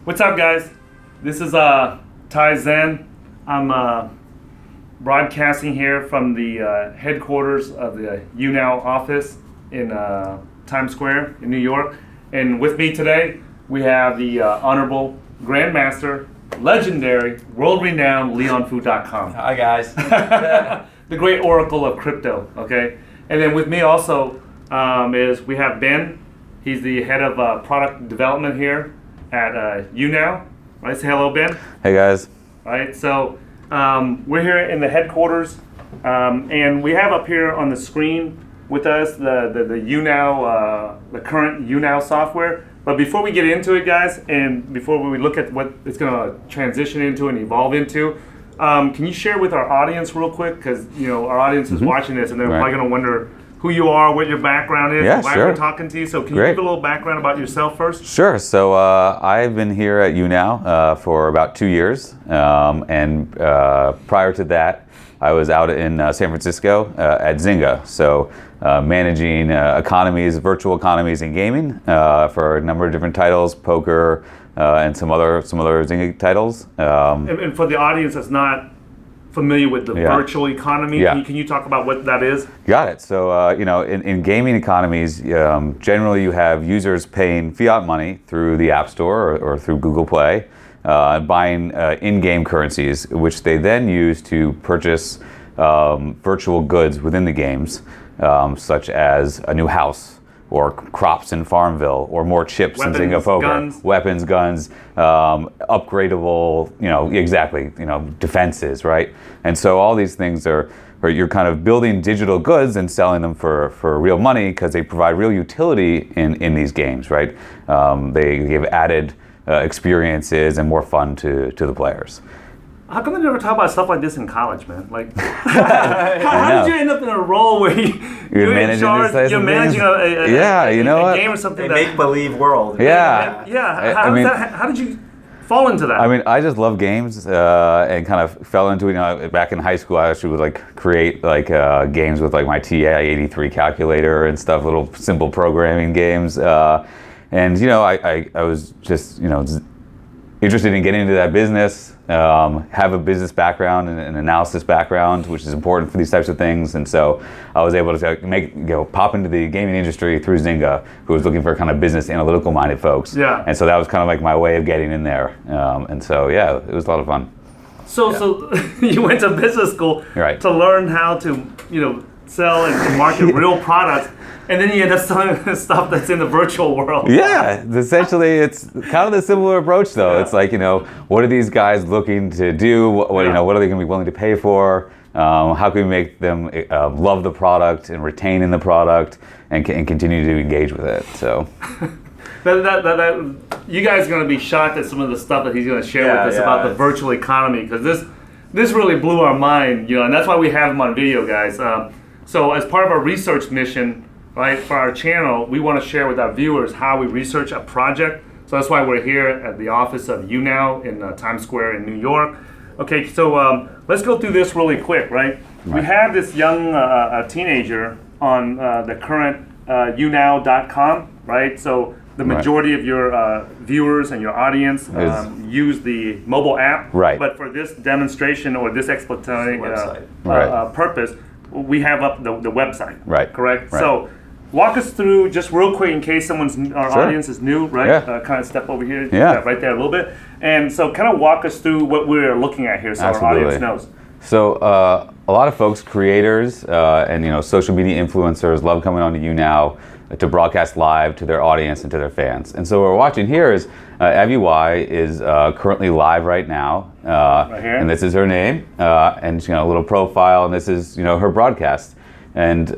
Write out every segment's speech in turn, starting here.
What's up, guys? This is Ty Zen. I'm broadcasting here from the headquarters of the YouNow office in Times Square in New York. And with me today, we have the Honorable Grandmaster, legendary, world-renowned LeonFu.com. Hi, guys. The great oracle of crypto, okay? And then with me also is we have Ben. He's the head of product development here at YouNow. Right, say hello, Ben. Hey, guys. All right, so we're here in the headquarters, and we have up here on the screen with us the YouNow, the current YouNow software. But before we get into it, guys, and before we look at what it's going to transition into and evolve into, can you share with our audience real quick? Because our audience is watching this, and they're probably going to wonder who you are, what your background is, why we're talking to you. So can you give a little background about yourself first? Sure. So I've been here at YouNow for about 2 years, and prior to that, I was out in San Francisco at Zynga. So managing economies, virtual economies in gaming for a number of different titles, poker, and some other Zynga titles. And for the audience that's not familiar with the virtual economy, can you talk about what that is? Got it. So in gaming economies, generally you have users paying fiat money through the App Store or through Google Play, buying in-game currencies, which they then use to purchase virtual goods within the games, such as a new house, or crops in Farmville, or more chips in Zynga Poker, weapons, guns, upgradable, defenses, right? And so all these things are you're kind of building digital goods and selling them for real money because they provide real utility in these games, right? They give added experiences and more fun to the players. How come they never talk about stuff like this in college, man? Like, how did you end up in a role where you're in charge, you're managing a game or something? A make-believe world. Yeah. How did you fall into that? I mean, I just love games and kind of fell into it. Back in high school, I actually would create games with my TI-83 calculator and stuff, little simple programming games. And I was just interested in getting into that business. Have a business background and an analysis background, which is important for these types of things, and so I was able to pop into the gaming industry through Zynga, who was looking for kind of business analytical minded folks. Yeah. And so that was kind of my way of getting in there, and so it was a lot of fun. So you went to business school to learn how to sell and market real products. And then you end up selling stuff that's in the virtual world. Yeah, essentially, it's kind of the similar approach, though. It's what are these guys looking to do? What are they going to be willing to pay for? How can we make them love the product and retain in the product and continue to engage with it? So, you guys are going to be shocked at some of the stuff that he's going to share with us about the virtual economy, because this really blew our mind, and that's why we have him on video, guys. So, as part of our research mission, right, for our channel, we want to share with our viewers how we research a project. So that's why we're here at the office of YouNow in Times Square in New York. Okay, so let's go through this really quick, right? We have this young teenager on the current YouNow.com, right? So the majority of your viewers and your audience use the mobile app. Right. But for this demonstration or this explanatory purpose, we have up the website. Right. Correct? Right. So walk us through, just real quick, in case our audience is new, right? Yeah. Kind of step over here, right there a little bit. And so kind of walk us through what we're looking at here so our audience knows. So a lot of folks, creators and social media influencers love coming on to YouNow to broadcast live to their audience and to their fans. And so what we're watching here is Evie Y is currently live right now. Right here. And this is her name. And she's got a little profile, and this is her broadcast. And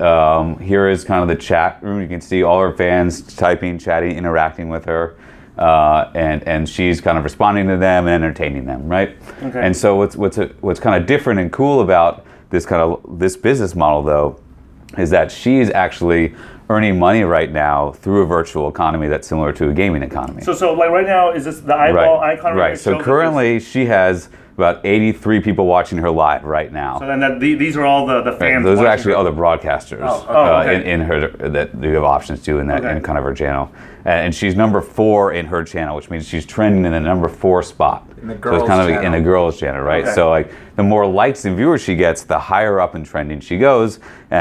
here is kind of the chat room. You can see all her fans typing, chatting, interacting with her. And she's kind of responding to them and entertaining them, right? Okay. And so what's kind of different and cool about this business model, though, is that she's actually earning money right now through a virtual economy that's similar to a gaming economy. So right now, is this the eyeball icon? Right. So currently she has about 83 people watching her live right now. So then these are all the fans. Those are watching actually her. other broadcasters okay. in her that you have options to in in kind of her channel. And she's number 4 in her channel, which means she's trending in the number 4 spot. In the girls' so it's kind of channel. in the girls' channel, right? Okay. So like the more likes and viewers she gets, the higher up in trending she goes,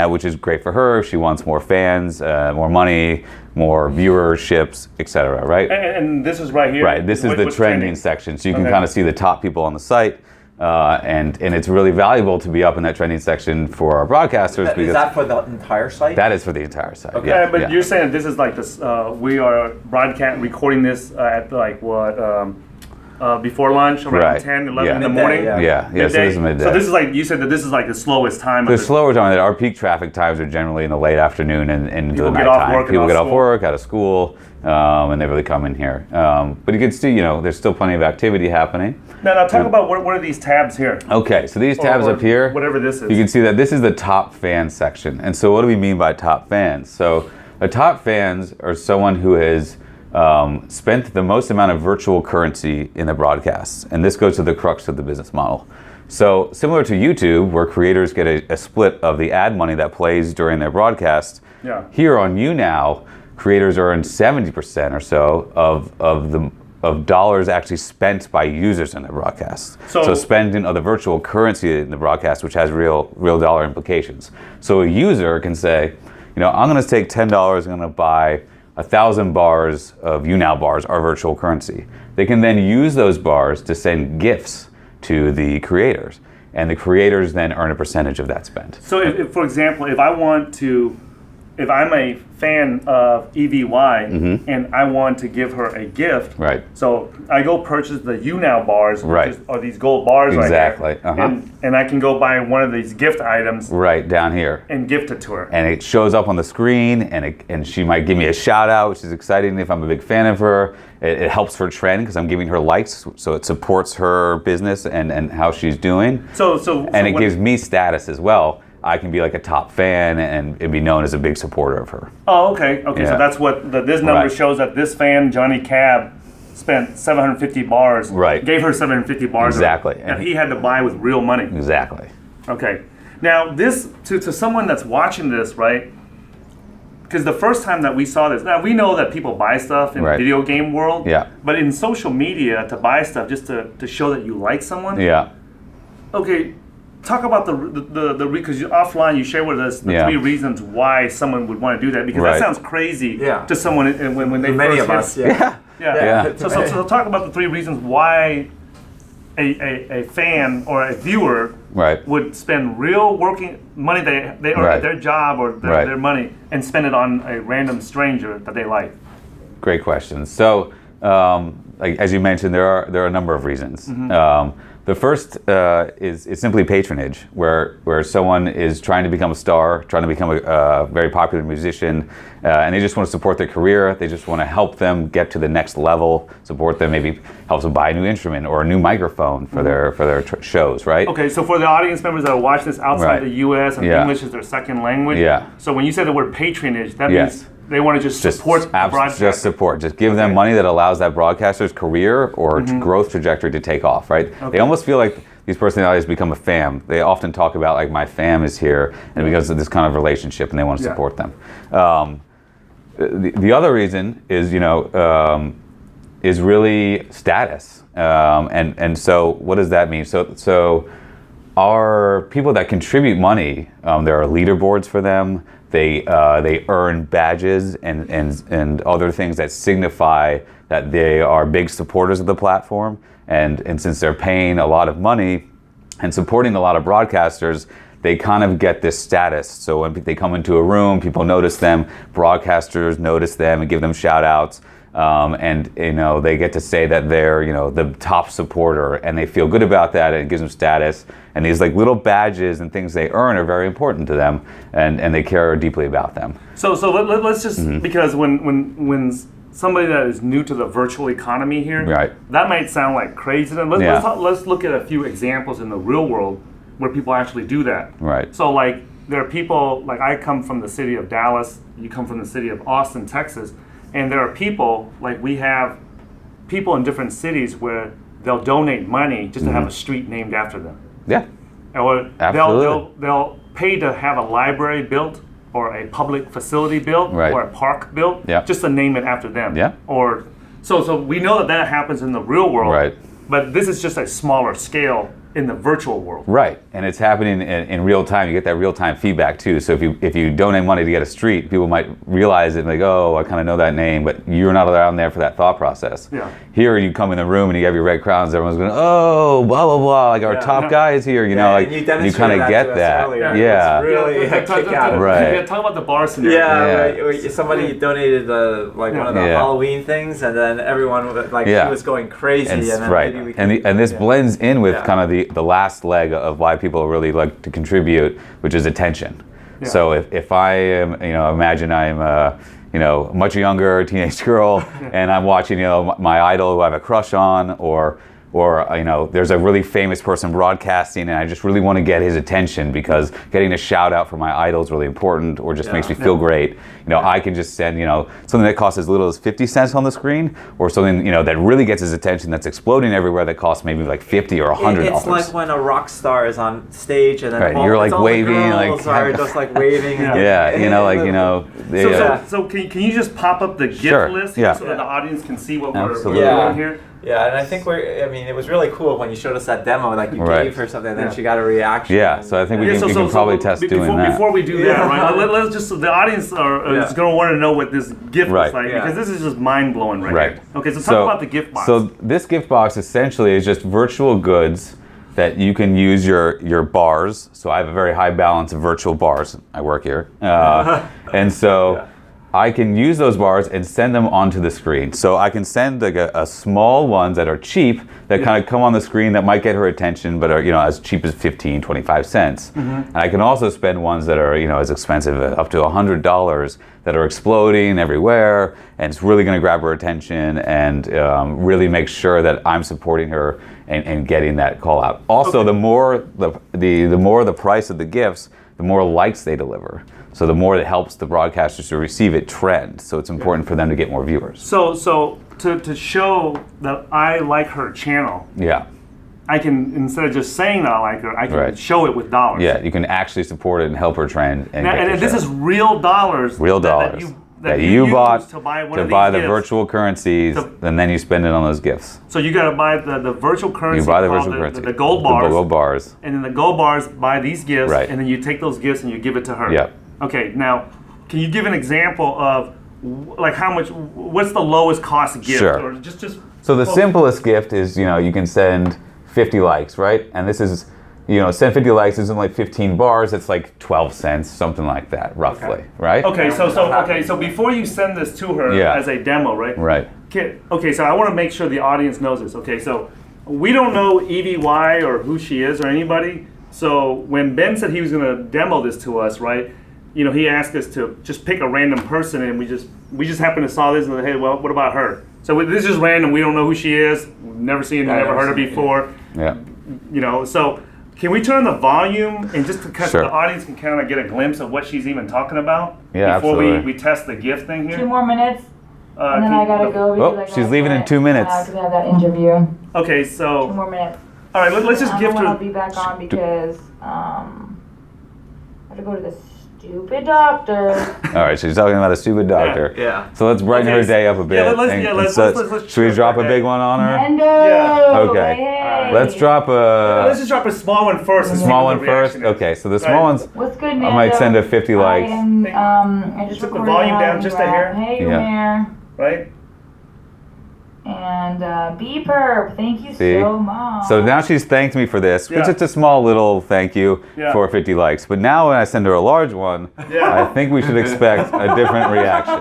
which is great for her. She wants more fans, more money, more viewerships, etc. Right? And this is right here. Right. This is the trending section, so you can kind of see the top people on the site. And it's really valuable to be up in that trending section for our broadcasters. Is that for the entire site? That is for the entire site. Okay. Yeah, But you're saying this is like this. We are recording this at like what before lunch, around 10, 11 in the morning. Yeah. So this is midday. So this is like you said that this is like the slowest time. The slower time. That our peak traffic times are generally in the late afternoon and into the nighttime. People get off work, out of school, and they really come in here. But you can see, there's still plenty of activity happening. Now talk about what are these tabs here? Okay, so these tabs up here, whatever this is, you can see that this is the top fan section. And so what do we mean by top fans? So the top fans are someone who has spent the most amount of virtual currency in the broadcasts. And this goes to the crux of the business model. So similar to YouTube, where creators get a split of the ad money that plays during their broadcast, here on YouNow, creators earn 70% or so of dollars actually spent by users in the broadcast. So spending of the virtual currency in the broadcast, which has real dollar implications. So a user can say, I'm going to take $10, I'm going to buy 1,000 bars of YouNow bars, our virtual currency. They can then use those bars to send gifts to the creators, and the creators then earn a percentage of that spend. So if for example, if I'm a fan of EVY and I want to give her a gift, right? So I go purchase the YouNow bars, right? Or these gold bars, exactly. Right here, and I can go buy one of these gift items, right down here, and gift it to her. And it shows up on the screen, and she might give me a shout out, which is exciting if I'm a big fan of her. It helps her trend because I'm giving her likes, so it supports her business and how she's doing. So it gives me status as well. I can be like a top fan and be known as a big supporter of her. Oh, okay. Yeah. So that's what this number shows, that this fan, Johnny Cab, spent 750 bars. Right. Gave her 750 bars. Exactly. And he had to buy with real money. Exactly. Okay. Now this, to someone that's watching this, right? Because the first time that we saw this, now we know that people buy stuff in the video game world. Yeah. But in social media, to buy stuff just to show that you like someone. Yeah. Okay. Talk about the because offline you share with us the 3 reasons why someone would want to do that, because that sounds crazy to someone when they many first of us yeah. So talk about the 3 reasons why a fan or a viewer would spend real working money they earn at their job or their money and spend it on a random stranger that they like. Great question. So like as you mentioned, there are a number of reasons. The first is simply patronage, where someone is trying to become a star, trying to become a very popular musician, and they just want to support their career. They just want to help them get to the next level, support them, maybe help them buy a new instrument or a new microphone for their shows, right? Okay, so for the audience members that are watching this outside the U.S. and English is their second language, so when you say the word patronage, that means they want to just support the broadcaster. Just support. Just give them money that allows that broadcaster's career or growth trajectory to take off, right? They almost feel like these personalities become a fam. They often talk about like, my fam is here, and because of this kind of relationship, and they want to support them. The other reason is, is really status. And so what does that mean? So our people that contribute money, there are leaderboards for them. They earn badges and other things that signify that they are big supporters of the platform. And since they're paying a lot of money and supporting a lot of broadcasters, they kind of get this status. So when they come into a room, people notice them, broadcasters notice them and give them shout outs. And they get to say that they're the top supporter, and they feel good about that, and it gives them status. And these like little badges and things they earn are very important to them, and they care deeply about them. So let's just because when somebody that is new to the virtual economy here, that might sound like crazy. Let's look at a few examples in the real world where people actually do that. Right. So like there are people like I come from the city of Dallas, you come from the city of Austin, Texas. And there are people, like we have people in different cities where they'll donate money just to have a street named after them. Yeah. Or Absolutely. they'll pay to have a library built or a public facility built Right. or a park built Yeah. just to name it after them. Yeah. Or so we know that happens in the real world. Right. But this is just a smaller scale in the virtual world. Right, and it's happening in real time. You get that real time feedback too. So if you donate money to get a street, people might realize it and like, oh, I kind of know that name, but you're not around there for that thought process. Yeah. Here, you come in the room and you have your red crowns. Everyone's going, oh, blah blah blah. Like our top guy is here. You know, like and you kind of get that. Yeah. It's really a kick out. Right. Talk about the bar scenario. Yeah, right. Somebody donated one of the Yeah. Halloween things, and then everyone he was going crazy, and then right. maybe we can, And this blends in with Yeah. kind of the last leg of why people really like to contribute, which is attention. Yeah. So if I am, imagine I'm a much younger teenage girl and I'm watching, my idol who I have a crush on, or there's a really famous person broadcasting and I just really want to get his attention because getting a shout out from my idol is really important, or just makes me feel great. I can just send, something that costs as little as 50 cents on the screen, or something, that really gets his attention that's exploding everywhere that costs maybe like 50 or $100. It's like when a rock star is on stage and then Right, all, you're like all waving, the like girls are just like waving. So can you just pop up the gift Sure, list yeah. so that the audience can see what Absolutely. we're doing here? Yeah, and I think it was really cool when you showed us that demo, like you Right. gave her something and then she got a reaction. Yeah, so I think we can probably test doing that. Before we do that, right? Let's just, the audience is going to want to know what this gift looks like, because this is just mind blowing right here. Okay, so talk about the gift box. So this gift box essentially is just virtual goods that you can use your bars. So I have a very high balance of virtual bars. I work here, and so. I can use those bars and send them onto the screen. So I can send like a small ones that are cheap that kind of come on the screen that might get her attention, but are as cheap as 15, 25 cents. And I can also spend ones that are as expensive, up to $100, that are exploding everywhere, and it's really going to grab her attention and really make sure that I'm supporting her and getting that call out. Also, the more the price of the gifts, the more likes they deliver. So the more it helps the broadcasters to receive it trend. So it's important for them to get more viewers. So to show that I like her channel, I can, instead of just saying that I like her, I can show it with dollars. Yeah, you can actually support it and help her trend. And this is real dollars. Real dollars. That you bought to buy the virtual currencies, and then you spend it on those gifts. So you got to buy the virtual currency. You buy the virtual currency. The gold bars. The gold bars. And then the gold bars buy these gifts, Right. and then you take those gifts and you give it to her. Yep. Okay, now, can you give an example of like how much? What's the lowest cost gift? Sure. Or just. So the simplest gift is you can send 50 likes, right? And this is send 50 likes isn't like 15 bars. It's like 12 cents, something like that, roughly, right? Okay, so before you send this to her as a demo, right? Right. Okay, so I want to make sure the audience knows this. Okay, so we don't know EVY or who she is or anybody. So when Ben said he was going to demo this to us, right? He asked us to just pick a random person, and we just happened to saw this and said, hey, well, what about her? So this is just random. We don't know who she is. We've never seen her, never heard her before. Yeah. So can we turn the volume and just because Sure. the audience can kind of get a glimpse of what she's even talking about Yeah, before absolutely. we test the gift thing here? 2 more minutes, and then I gotta go. Oh, because I she's gotta leaving in get- 2 minutes. I have to have that interview. Okay, 2 so more minutes. all right, let's just gift I'll her. be back on because I have to go to the stupid doctor. All right, she's talking about a stupid doctor. Yeah. So let's brighten her day up a bit. Let's should we drop a big one on her? Endo. Yeah. Okay. Hey. Let's drop Let's just drop a small one first. and see small what one the first. reaction is. Okay, so the small ones, What's good, I Nando? might send a 50 likes. I just Took the recorded volume an down just a hair? Hey, Yeah. Mayor. Right? And Perper, thank you See? so much. So now she's thanked me for this, which Yeah. is a small little thank you Yeah. for 50 likes. But now when I send her a large one, Yeah. I think we should expect a different reaction.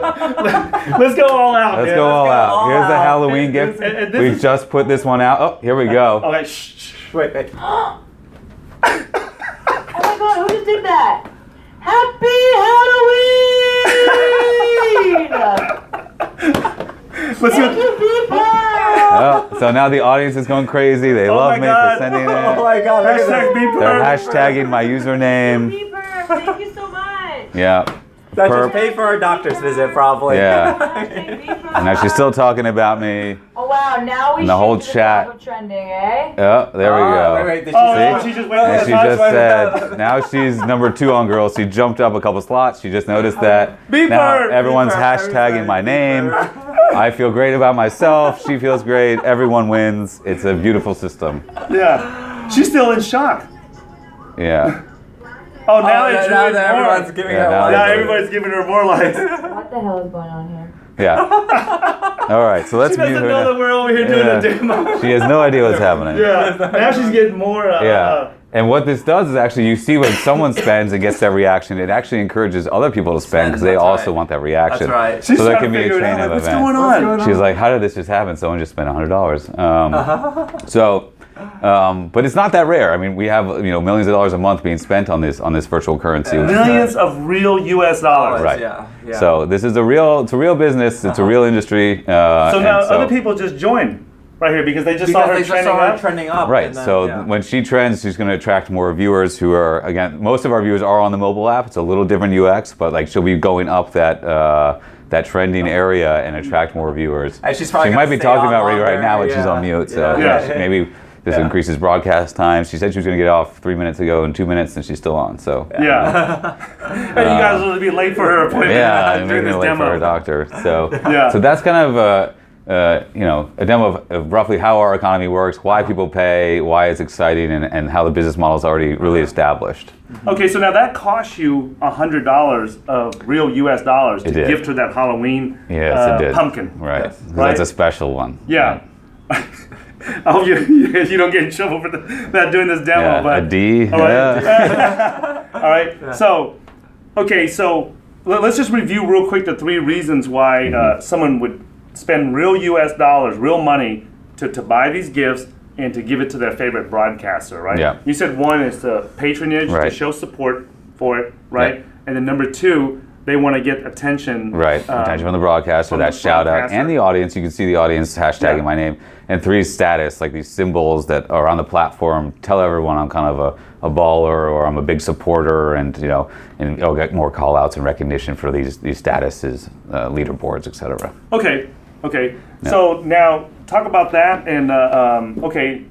Let's go all out. Let's man. go all out. all Here's the out. Halloween And gift. this We is- just put this one out. Oh, here we go. Okay, shh. Wait. Oh my god, who just did that? Happy Halloween! Let's Thank go. you, people! Oh, so now the audience is going crazy. They Oh love my me God. for sending Oh it. my God. Look at Hashtag this. Beeper. They're hashtagging my username. Beeper, thank you so much. Yeah. That just paid for our doctor's visit, probably. Yeah. And now she's still talking about me. Oh wow, now we And the whole shoot to chat. top of trending, eh? Oh, there we go. Wait, did she Oh, say- no, she just went And to she the just top. said, now she's number 2 on girls. She jumped up a couple slots. She just noticed that. Beeper! Now everyone's Beeper, hashtagging my name. Beeper. I feel great about myself. She feels great. Everyone wins. It's a beautiful system. Yeah. She's still in shock. Yeah. Oh, now it's now really everyone's more. giving Yeah, her now one. Now everybody's giving her more likes. What the hell is going on here? Yeah. All right. So let's She mute doesn't her. know now. that we're over here doing Yeah. a demo. She has no idea what's happening. Yeah. Now she's getting more. Yeah. And what this does is actually you see when someone spends and gets that reaction, it actually encourages other people to spend because they That's also right. want that reaction. That's right. She's So there trying can to be a figure it chain out. of What's events. going What's going on? on? She's like, how did this just happen? Someone just spent $100. But it's not that rare. I mean, we have millions of dollars a month being spent on this virtual currency. which is Millions of real U.S. dollars. Right. Yeah. So this is it's a real business. It's a real industry. So now other people just join right here because they just saw her trending up. Right. and then, So yeah. when she trends, she's going to attract more viewers who are, again, most of our viewers are on the mobile app. It's a little different UX, but like she'll be going up that trending area and attract more viewers. And she's probably She might be gonna stay talking on about it right longer, now, but she's yeah. on mute. So Yeah. maybe this increases broadcast time. She said she was going to get off 3 minutes ago and 2 minutes, and she's still on. So Yeah. And you guys will be late for her appointment yeah, during making this it late demo. for her doctor. So Yeah. so that's kind of a demo of roughly how our economy works, why people pay, why it's exciting, and how the business model is already really established. Okay, so now that costs you $100 of real U.S. dollars to It did. gift her that Halloween Yes, it did. pumpkin. Right. Yes. 'Cause Right. That's a special one. Yeah. I hope you don't get in trouble for that doing this demo. Yeah, but a D. All right. Yeah. All right. So, okay. So let's just review real quick the 3 reasons why someone would spend real U.S. dollars, real money, to buy these gifts and to give it to their favorite broadcaster. Right. Yeah. You said 1 is to patronage, to Right. show support for it. Right. Yeah. And then number 2, they want to get attention. Right. Attention from the broadcaster, from that the shout out, broadcaster. and the audience. You can see the audience hashtagging Yeah. my name. And 3 is status, like these symbols that are on the platform. Tell everyone I'm kind of a baller or I'm a big supporter, and and I'll get more call outs and recognition for these statuses, leaderboards, etc. Okay. So now talk about that and okay.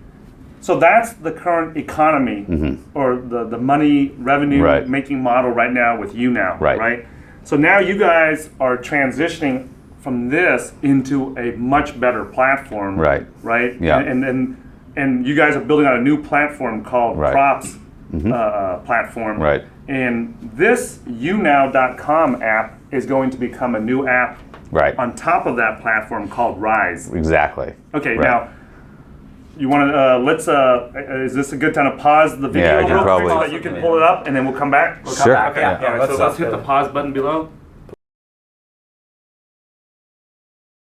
So that's the current economy or the money revenue Right. making model right now with YouNow. Right. So now you guys are transitioning from this into a much better platform. Right. Right. Yeah. And you guys are building out a new platform called Right. Props platform. Right. And this YouNow.com app is going to become a new app Right. on top of that platform called Rize. Exactly. Okay, Right. now you want to let's. Is this a good time to pause the video Yeah, I can real quick probably- so that you can pull it up, and then we'll come back? Sure. back, yeah. All right, so let's hit the pause button below.